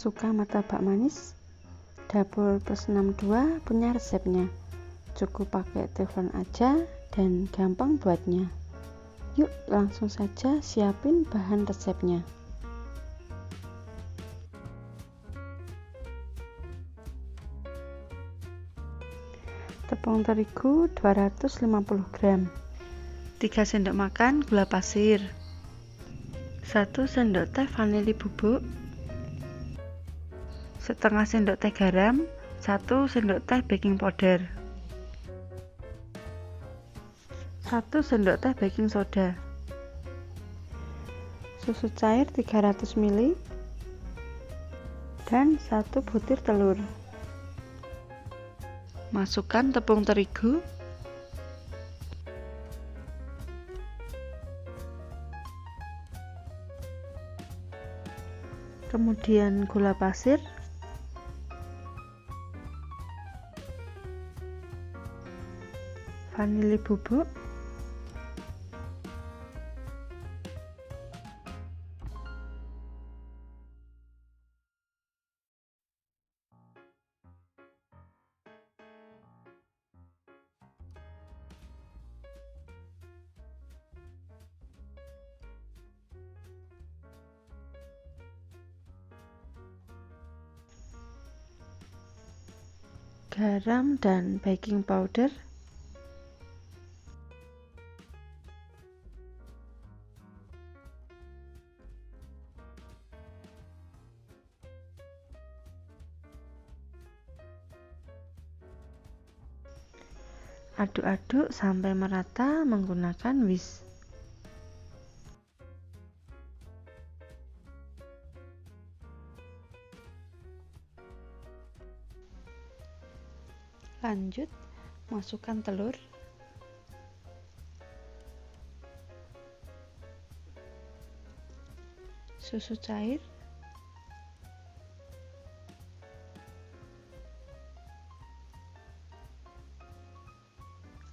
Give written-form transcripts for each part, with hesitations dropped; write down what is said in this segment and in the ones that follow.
suka martabak manis, Dapur Plus 62 punya resepnya. Cukup pakai teflon aja dan gampang buatnya. Yuk langsung saja siapin bahan resepnya. Tepung terigu 250 gram, 3 sendok makan gula pasir, 1 sendok teh vanili bubuk, setengah sendok teh garam, 1 sendok teh baking powder, 1 sendok teh baking soda, susu cair 300 ml, dan 1 butir telur. Masukkan tepung terigu, kemudian gula pasir, vanili bubuk, garam dan baking powder, aduk-aduk sampai merata menggunakan whisk. Lanjut, masukkan telur, susu cair,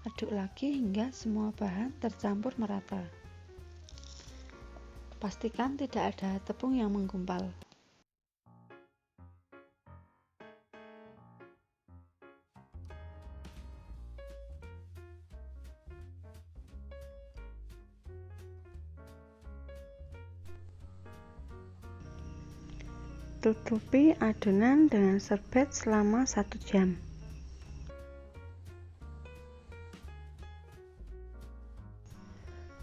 aduk lagi hingga semua bahan tercampur merata. Pastikan tidak ada tepung yang menggumpal. Tutupi adonan dengan serbet selama 1 jam.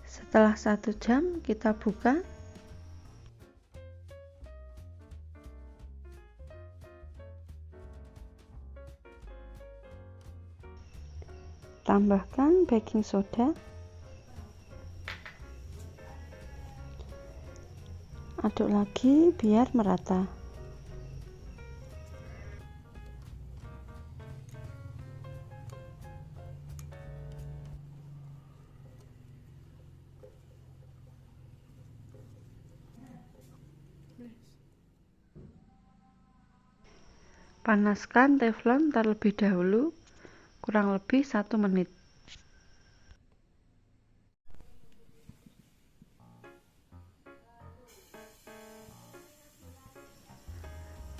Setelah 1 jam kita buka. Tambahkan baking soda, aduk lagi biar merata. Panaskan teflon terlebih dahulu, kurang lebih 1 menit.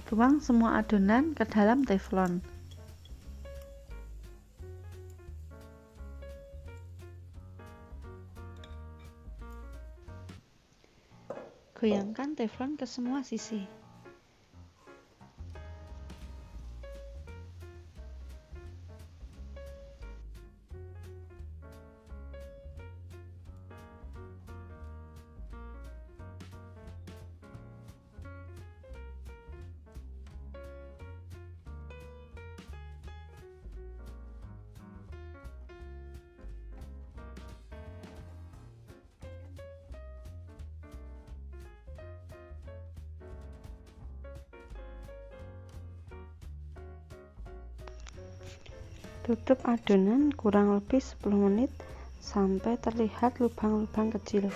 Tuang semua adonan ke dalam teflon. Goyangkan teflon ke semua sisi. Tutup adonan kurang lebih 10 menit sampai terlihat lubang-lubang kecil.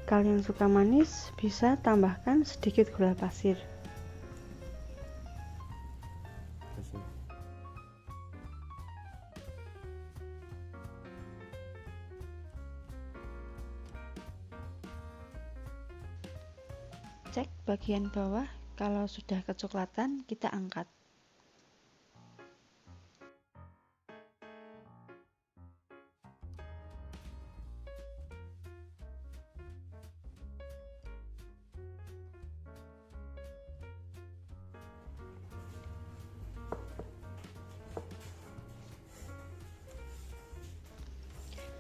Kalian suka manis, bisa tambahkan sedikit gula pasir. cek bagian bawah, kalau sudah kecoklatan kita angkat.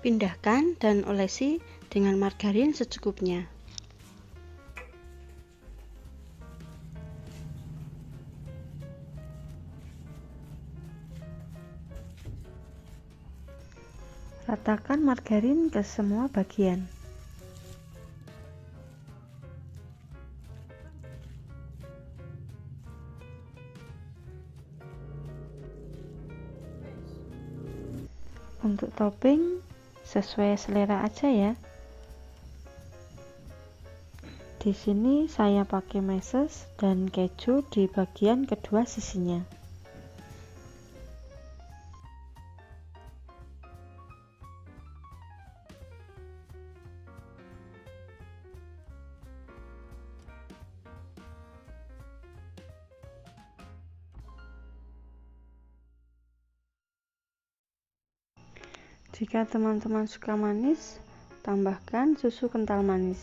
Pindahkan dan olesi dengan margarin secukupnya. Ratakan margarin ke semua bagian. Untuk topping sesuai selera aja ya. Di sini saya pakai meses dan keju di bagian kedua sisinya. Jika teman-teman suka manis, tambahkan susu kental manis.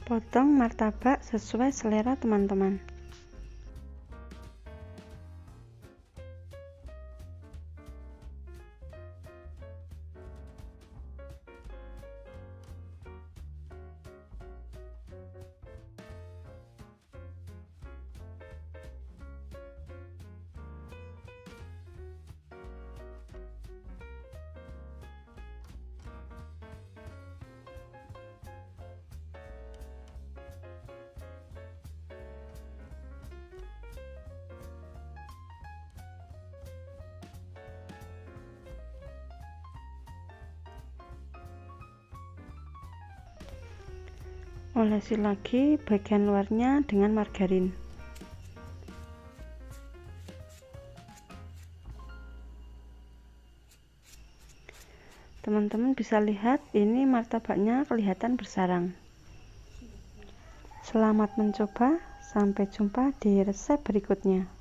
Potong martabak sesuai selera teman-teman. Olesi lagi bagian luarnya dengan margarin. Teman-teman bisa lihat ini martabaknya kelihatan bersarang. Selamat mencoba, sampai jumpa di resep berikutnya.